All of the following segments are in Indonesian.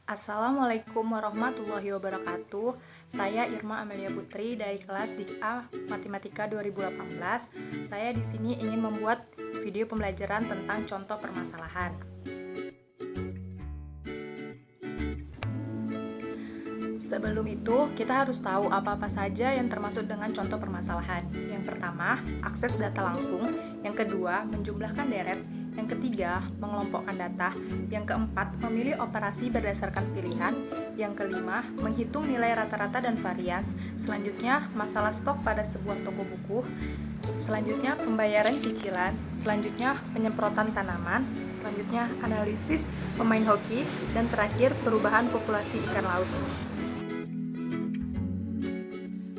Assalamualaikum warahmatullahi wabarakatuh. Saya Irma Amelia Putri dari kelas DIK-A Matematika 2018. Saya di sini ingin membuat video pembelajaran tentang contoh permasalahan. Sebelum itu, kita harus tahu apa-apa saja yang termasuk dengan contoh permasalahan. Yang pertama, akses data langsung. Yang kedua, menjumlahkan deret. Yang ketiga, mengelompokkan data. Yang keempat, memilih operasi berdasarkan pilihan. Yang kelima, menghitung nilai rata-rata dan varians. Selanjutnya, masalah stok pada sebuah toko buku. Selanjutnya, pembayaran cicilan. Selanjutnya, penyemprotan tanaman. Selanjutnya, analisis pemain hoki. Dan terakhir, perubahan populasi ikan laut.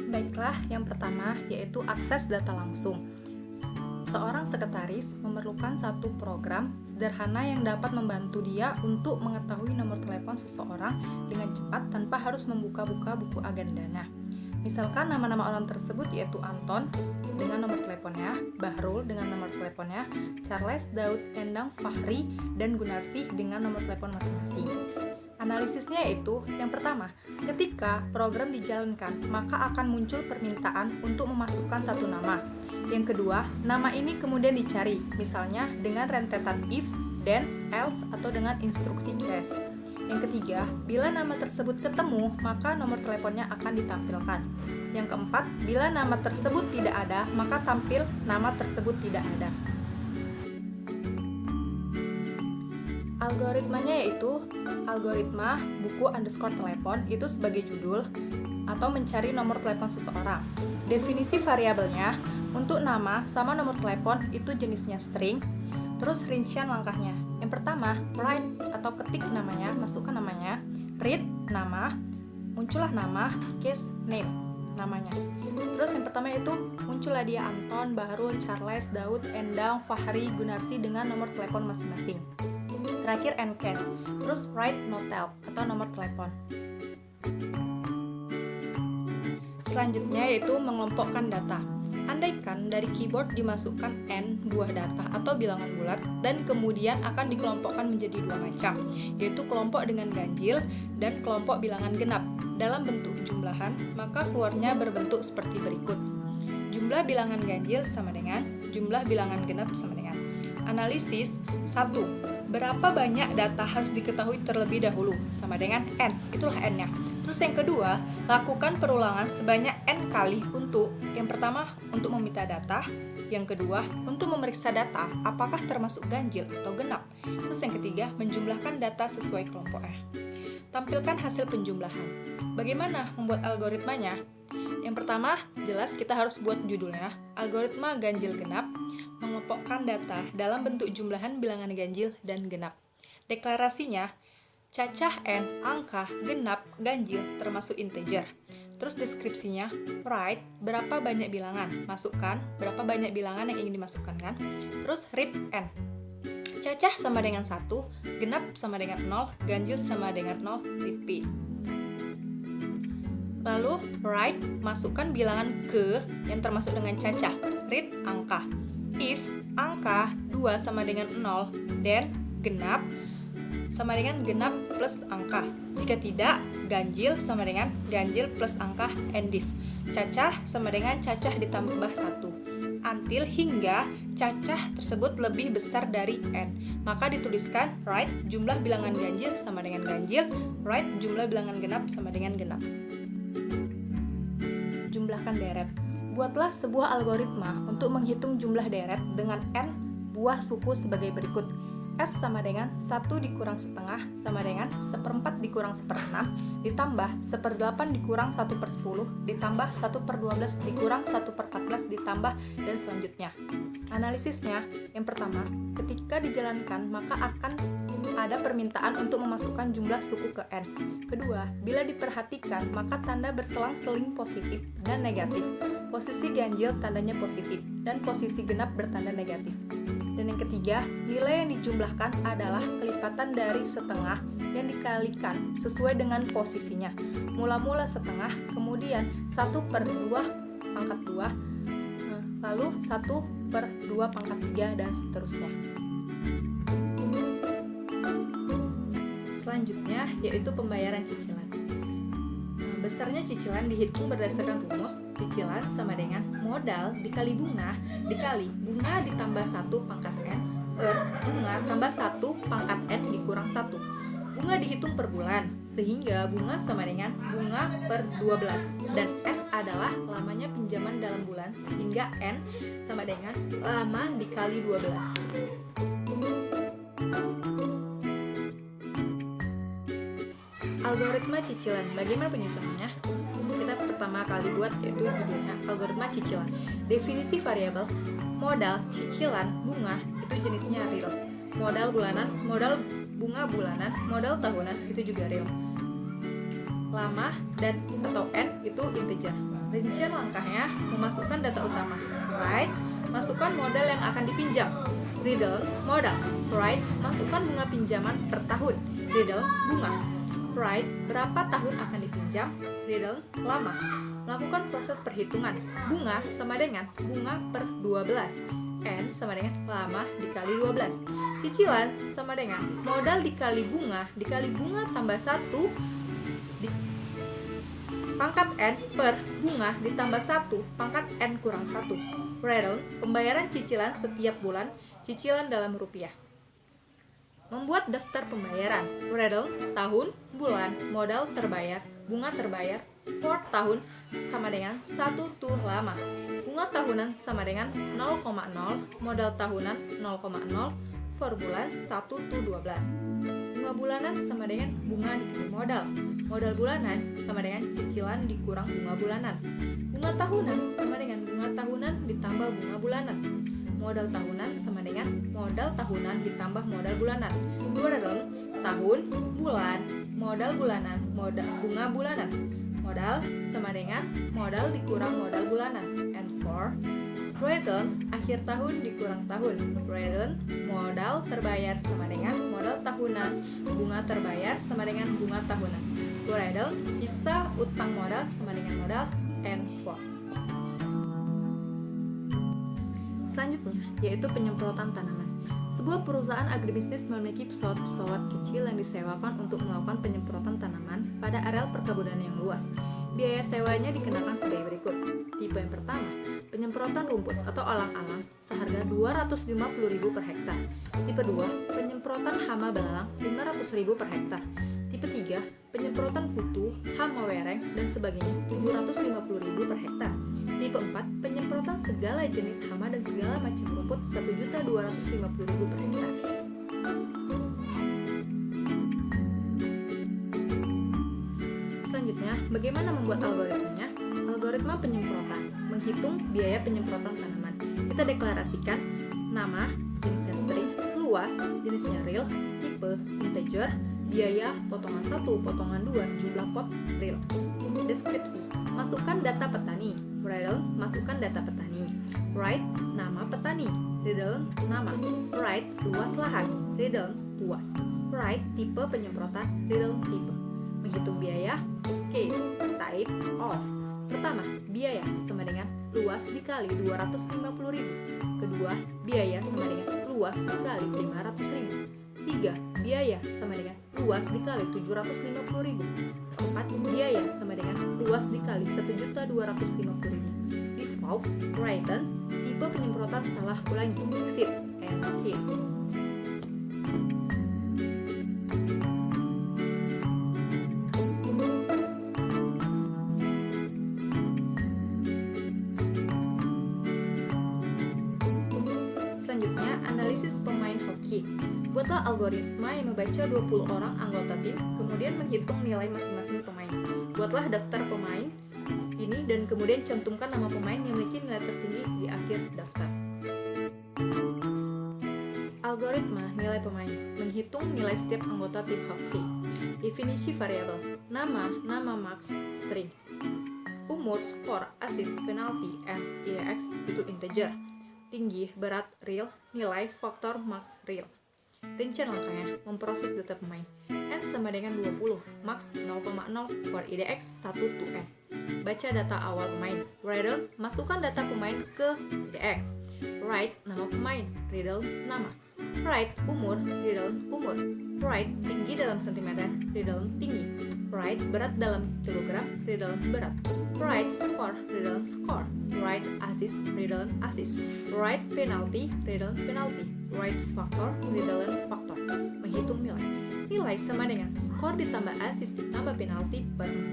Baiklah, yang pertama yaitu akses data langsung. Seorang sekretaris memerlukan satu program sederhana yang dapat membantu dia untuk mengetahui nomor telepon seseorang dengan cepat tanpa harus membuka-buka buku agendanya. Misalkan nama-nama orang tersebut yaitu Anton dengan nomor teleponnya, Bahrul dengan nomor teleponnya, Charles, Daud, Endang, Fahri, dan Gunarsi dengan nomor telepon masing-masing. Analisisnya yaitu, yang pertama, ketika program dijalankan, maka akan muncul permintaan untuk memasukkan satu nama. Yang kedua, nama ini kemudian dicari, misalnya dengan rentetan if, then, else, atau dengan instruksi case. Yang ketiga, bila nama tersebut ketemu, maka nomor teleponnya akan ditampilkan. Yang keempat, bila nama tersebut tidak ada, maka tampil nama tersebut tidak ada. Algoritmanya yaitu algoritma buku underscore telepon itu sebagai judul atau mencari nomor telepon seseorang. Definisi variabelnya untuk nama sama nomor telepon itu jenisnya string. Terus rincian langkahnya. Yang pertama, write atau ketik namanya, masukkan namanya. Read nama, muncullah nama, case name namanya. Terus yang pertama itu muncullah dia Anton, Bahrul, Charles, Daud, Endang, Fahri, Gunarsi dengan nomor telepon masing-masing. Terakhir encase, terus write notel atau nomor telepon. Selanjutnya yaitu mengelompokkan data. Andaikan dari keyboard dimasukkan n buah data atau bilangan bulat dan kemudian akan dikelompokkan menjadi dua macam, yaitu kelompok dengan ganjil dan kelompok bilangan genap. Dalam bentuk jumlahan, maka keluarnya berbentuk seperti berikut. Jumlah bilangan ganjil sama dengan jumlah bilangan genap sama dengan. Analisis 1. Berapa banyak data harus diketahui terlebih dahulu? Sama dengan N, itulah N-nya. Terus yang kedua, lakukan perulangan sebanyak N kali untuk, yang pertama, untuk meminta data. Yang kedua, untuk memeriksa data, apakah termasuk ganjil atau genap. Terus yang ketiga, menjumlahkan data sesuai kelompoknya. Tampilkan hasil penjumlahan. Bagaimana membuat algoritmanya? Yang pertama, jelas kita harus buat judulnya, algoritma ganjil genap, mengelompokkan data dalam bentuk jumlahan bilangan ganjil dan genap. Deklarasinya, cacah n, angka, genap, ganjil termasuk integer. Terus deskripsinya, write, berapa banyak bilangan, masukkan, berapa banyak bilangan yang ingin dimasukkan kan. Terus read n, cacah sama dengan 1, genap sama dengan 0, ganjil sama dengan 0, repeat. Lalu, write, masukkan bilangan ke yang termasuk dengan cacah, read angka. If angka 2 sama dengan 0, then genap sama dengan genap plus angka. Jika tidak, ganjil sama dengan ganjil plus angka and if. Cacah sama dengan cacah ditambah 1. Until hingga cacah tersebut lebih besar dari n. Maka dituliskan write jumlah bilangan ganjil sama dengan ganjil, write jumlah bilangan genap sama dengan genap. Jumlahkan deret. Buatlah sebuah algoritma untuk menghitung jumlah deret dengan n buah suku sebagai berikut. S sama dengan 1 dikurang setengah sama dengan 1/4 dikurang 1/6 ditambah 1/8 dikurang 1/10 ditambah 1/12 dikurang 1/14 ditambah dan selanjutnya. Analisisnya, yang pertama, ketika dijalankan maka akan ada permintaan untuk memasukkan jumlah suku ke n. Kedua, bila diperhatikan maka tanda berselang-seling positif dan negatif. Posisi ganjil tandanya positif dan posisi genap bertanda negatif. Dan yang ketiga, nilai yang dijumlahkan adalah kelipatan dari setengah yang dikalikan sesuai dengan posisinya. Mula-mula setengah, kemudian 1/2 pangkat 2, lalu 1/2 pangkat 3 dan seterusnya. Selanjutnya, yaitu pembayaran cicilan. Besarnya cicilan dihitung berdasarkan rumus cicilan sama dengan modal dikali bunga ditambah 1 pangkat N per bunga tambah 1 pangkat N dikurang 1. Bunga dihitung per bulan, sehingga bunga sama dengan bunga per 12 dan N adalah lamanya pinjaman dalam bulan, sehingga N sama dengan lama dikali 12. Algoritma cicilan, bagaimana penyusunannya? Kita pertama kali buat yaitu judulnya algoritma cicilan. Definisi variabel, modal, cicilan, bunga itu jenisnya real. Modal bulanan, modal bunga bulanan, modal tahunan itu juga real. Lama dan atau N itu integer. Rincian langkahnya, memasukkan data utama. Right, masukkan modal yang akan dipinjam. Riddle, modal. Right, masukkan bunga pinjaman per tahun. Riddle, bunga. Right, berapa tahun akan dipinjam? Riddle, lama. Lakukan proses perhitungan. Bunga sama dengan bunga per 12. N sama dengan lama dikali 12. Cicilan sama dengan modal dikali bunga tambah 1 pangkat N per bunga ditambah 1 pangkat N kurang 1. Riddle, pembayaran cicilan setiap bulan, cicilan dalam rupiah. Membuat daftar pembayaran. Riddle, tahun, bulan, modal terbayar, bunga terbayar, for tahun sama dengan 1 to lama. Bunga tahunan sama dengan 0,0, modal tahunan 0,0, for bulan 1 to 12. Bunga bulanan sama dengan bunga dikali modal. Modal bulanan sama dengan cicilan dikurang bunga bulanan. Bunga tahunan sama dengan bunga tahunan ditambah bunga bulanan. Modal tahunan sama dengan modal tahunan ditambah modal bulanan. Riddle, tahun, bulan, modal bulanan, bunga bulanan. Modal sama dengan modal dikurang modal bulanan. And for riddle, akhir tahun dikurang tahun. Riddle, modal terbayar sama dengan modal tahunan, bunga terbayar sama dengan bunga tahunan. Riddle, sisa utang modal sama dengan modal. And for selanjutnya, yaitu penyemprotan tanaman. Sebuah perusahaan agribisnis memiliki pesawat-pesawat kecil yang disewakan untuk melakukan penyemprotan tanaman pada areal perkebunan yang luas. Biaya sewanya dikenakan sebagai berikut. Tipe yang pertama, penyemprotan rumput atau alang-alang seharga Rp250.000 per hektar. Tipe 2, penyemprotan hama belalang Rp500.000 per hektar. Tipe 3, penyemprotan kutu, hama wereng, dan sebagainya Rp750.000 per hektar. Tipe 4, penyemprotan segala jenis hama dan segala macam rumput Rp1.250.000 per hektar. Selanjutnya, bagaimana membuat algoritmanya? Algoritma penyemprotan, menghitung biaya penyemprotan tanaman. Kita deklarasikan nama, jenisnya string, luas, jenisnya real, tipe, integer, biaya, potongan 1, potongan 2, jumlah pot, real. Deskripsi, masukkan data petani. Riddle, masukkan data petani. Right, nama petani. Riddle, nama. Right, luas lahan. Riddle, luas. Right, tipe penyemprotan. Riddle, tipe. Menghitung biaya. Case, type, of. Pertama, biaya sama dengan luas dikali 250.000. Kedua, biaya sama dengan luas dikali 500.000. 3, biaya sama dengan luas dikali 750.000. 4, biaya sama dengan luas dikali 1.250.000. Default, written, tipe penyemprotan salah ulangi, exit, and case. Selanjutnya, analisis pemain hoki. Buatlah algoritma yang membaca 20 orang anggota tim, kemudian menghitung nilai masing-masing pemain. Buatlah daftar pemain ini dan kemudian cantumkan nama pemain yang memiliki nilai tertinggi di akhir daftar. Algoritma nilai pemain, menghitung nilai setiap anggota tim hoki. Definisi variabel, nama max, string. Umur, skor, assist, penalti, and IDX itu integer. Tinggi, berat, real, nilai, faktor, max, real. Rincian langkahnya, memproses data pemain. N sama dengan 20, max 0,0 for IDX 1 to N. Baca data awal pemain. Riddle, masukkan data pemain ke IDX. Write, nama pemain. Riddle, nama. Write, umur. Riddle, umur. Write tinggi dalam sentimeter, di dalam tinggi. Write berat dalam kilogram, di dalam berat. Write score, di dalam score. Write assist, di dalam assist. Write penalty, di dalam penalty. Write factor, di dalam faktor. Menghitung nilai. Nilai sama dengan skor ditambah assist ditambah penalti per 4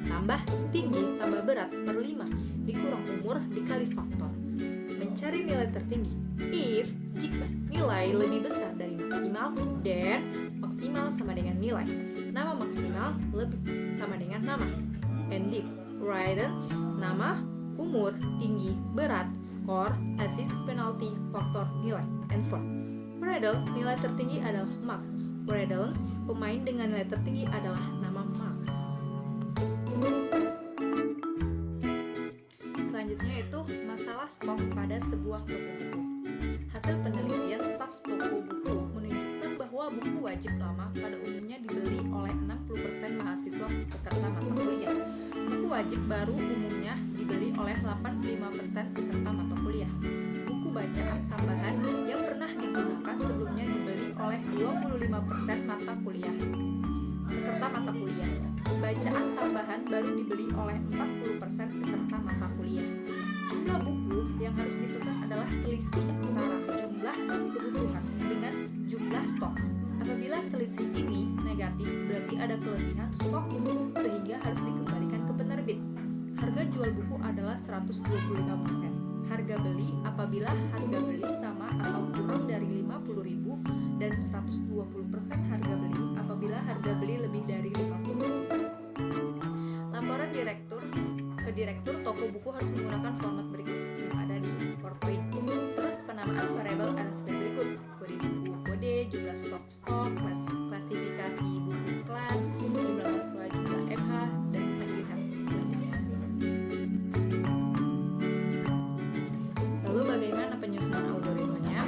tambah tinggi tambah berat per 5 dikurang umur dikali faktor. Mencari nilai tertinggi. If jika nilai lebih besar dari maksimal, then maksimal sama dengan nilai. Nama maksimal lebih sama dengan nama. And if write nama, umur, tinggi, berat, skor, assist, penalti, faktor, nilai. And for Riddle, nilai tertinggi adalah max. Riddle, pemain dengan nilai tertinggi adalah nama max. Selanjutnya itu masalah stok pada sebuah toko buku. Hasil penelitian staf toko buku menunjukkan bahwa buku wajib lama pada umumnya dibeli oleh 60% mahasiswa peserta mata kuliah. Buku wajib baru umumnya dibeli oleh 85% peserta mata kuliah. Buku bacaan tambahan yang pernah digunakan sebelumnya dibeli oleh 25% mata kuliah peserta mata kuliah. Bacaan tambahan baru dibeli oleh 40% peserta mata kuliah. Jumlah buku yang harus dipesan adalah selisih antara jumlah kebutuhan dengan jumlah stok. Apabila selisih ini negatif, berarti ada kelebihan stok sehingga harus dikembalikan ke penerbit. Harga jual buku adalah 125%. Harga beli apabila harga beli sama atau kurang dari 50.000 dan 120% harga beli apabila harga beli lebih dari 50.000. Laporan ke direktur toko buku harus menggunakan format berikut yang ada di PowerPoint. Terus penamaan variabel ada sebagai berikut: kode buku, kode, jumlah stok, klasifikasi buku kelas, jumlah mahasiswa, jumlah MH, dan bisa dilihat selanjutnya. Lalu bagaimana penyusunan algoritmanya?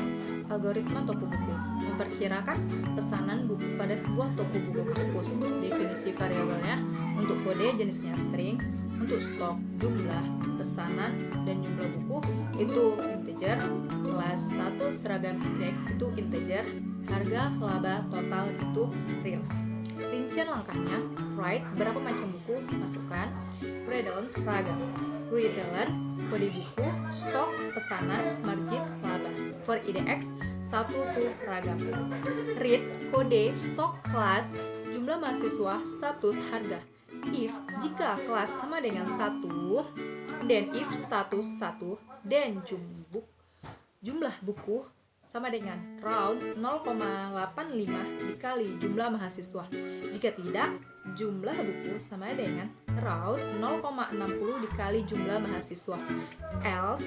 Algoritma toko buku memperkirakan pesanan buku pada sebuah toko buku kampus. Definisi variabelnya: untuk kode jenisnya string, untuk stok jumlah pesanan dan jumlah buku itu integer, kelas status seragam indeks itu integer, harga laba total itu real. Rincian langkahnya: write berapa macam buku, masukkan. Redon ragam. Redon kode buku, stok, pesanan, margin, laba. For IDX 1 to ragam. Read kode, stok, kelas, jumlah mahasiswa, status, harga. If jika kelas sama dengan 1, then if status 1, then jumlah buku sama dengan round 0,85 dikali jumlah mahasiswa. Jika tidak, jumlah buku sama dengan round 0,60 dikali jumlah mahasiswa. Else,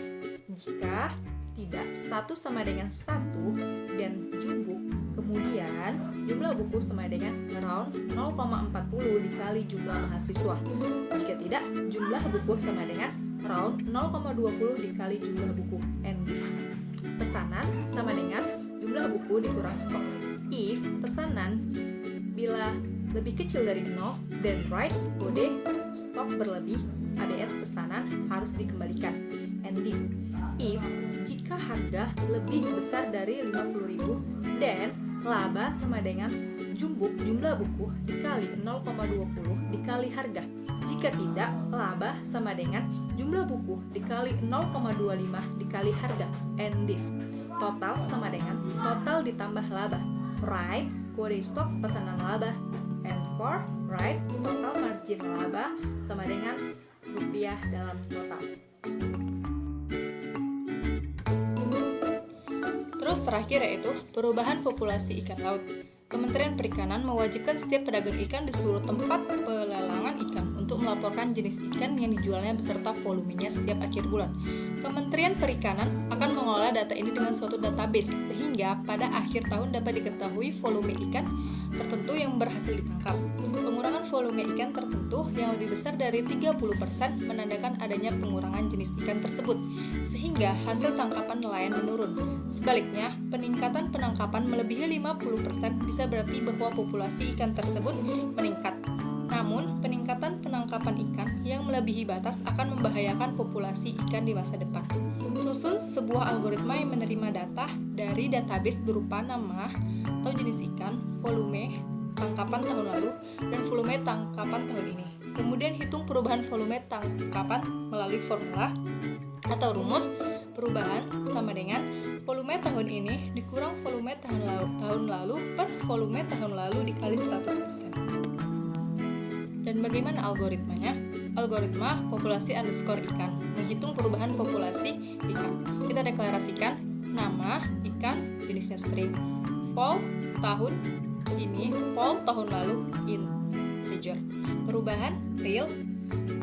jika tidak, status sama dengan 1 dan jumbuk, kemudian jumlah buku sama dengan round 0,40 dikali jumlah mahasiswa. Jika tidak, jumlah buku sama dengan round 0,20 dikali jumlah buku. And pesanan sama dengan jumlah buku dikurang stok. If pesanan bila lebih kecil dari 0, then write kode stok berlebih, ABS pesanan harus dikembalikan. And if jika harga lebih besar dari 50.000, then laba sama dengan jumlah buku dikali 0,20 dikali harga. Jika tidak, laba sama dengan jumlah buku dikali 0,25 dikali harga. And if total sama dengan total ditambah laba. Write kode stok pesanan laba. And for write total margin laba sama dengan rupiah dalam total. Terus terakhir yaitu perubahan populasi ikan laut. Kementerian Perikanan mewajibkan setiap pedagang ikan di seluruh tempat pelelangan ikan untuk melaporkan jenis ikan yang dijualnya beserta volumenya setiap akhir bulan. Kementerian Perikanan akan mengolah data ini dengan suatu database sehingga pada akhir tahun dapat diketahui volume ikan tertentu yang berhasil ditangkap. Pengurangan volume ikan tertentu yang lebih besar dari 30% menandakan adanya pengurangan jenis ikan tersebut, sehingga hasil tangkapan nelayan menurun. Sebaliknya, peningkatan penangkapan melebihi 50% bisa berarti bahwa populasi ikan tersebut meningkat. Namun, peningkatan penangkapan ikan yang melebihi batas akan membahayakan populasi ikan di masa depan. Susun sebuah algoritma yang menerima data dari database berupa nama, atau jenis ikan, volume tangkapan tahun lalu, dan volume tangkapan tahun ini. Kemudian hitung perubahan volume tangkapan melalui formula atau rumus. Perubahan sama dengan volume tahun ini dikurang volume tahun lalu per volume tahun lalu dikali 100%. Dan bagaimana algoritmanya? Algoritma populasi underscore ikan, menghitung perubahan populasi ikan. Kita deklarasikan nama ikan jenisnya string, fall tahun ini, fall tahun lalu integer. Perubahan real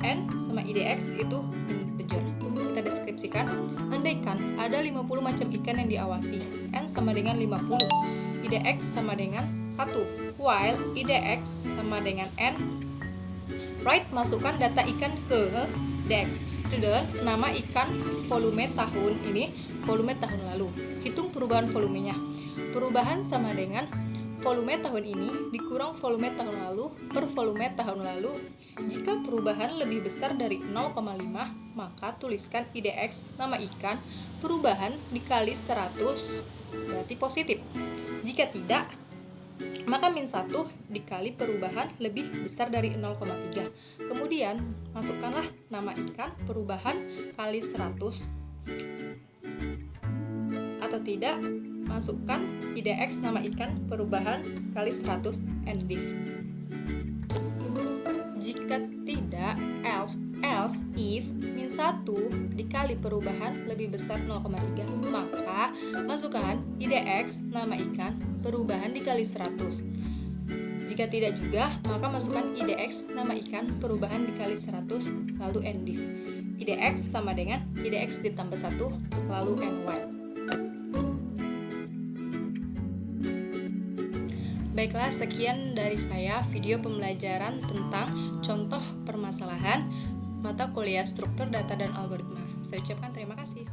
n sama idx itu integer. Kita deskripsikan, andaikan ada 50 macam ikan yang diawasi, n sama dengan 50, idx sama dengan 1, while idx sama dengan n. Write masukkan data ikan ke DX. Student, nama ikan, volume tahun ini, volume tahun lalu. Hitung perubahan volumenya. Perubahan sama dengan volume tahun ini dikurang volume tahun lalu per volume tahun lalu. Jika perubahan lebih besar dari 0,5, maka tuliskan IDX nama ikan, perubahan dikali 100 berarti positif. Jika tidak, maka min 1 dikali perubahan lebih besar dari 0,3. Kemudian masukkanlah nama ikan, perubahan kali 100, atau tidak, masukkan IDX nama ikan, perubahan kali 100 and div. Jika tidak, else if min 1 dikali perubahan lebih besar 0,3, maka masukkan IDX nama ikan, perubahan dikali 100. Jika tidak juga, maka masukkan IDX nama ikan, perubahan dikali 100, lalu and div. IDX sama dengan IDX ditambah 1, lalu ny. Baiklah, sekian dari saya video pembelajaran tentang contoh permasalahan mata kuliah struktur data dan algoritma. Saya ucapkan terima kasih.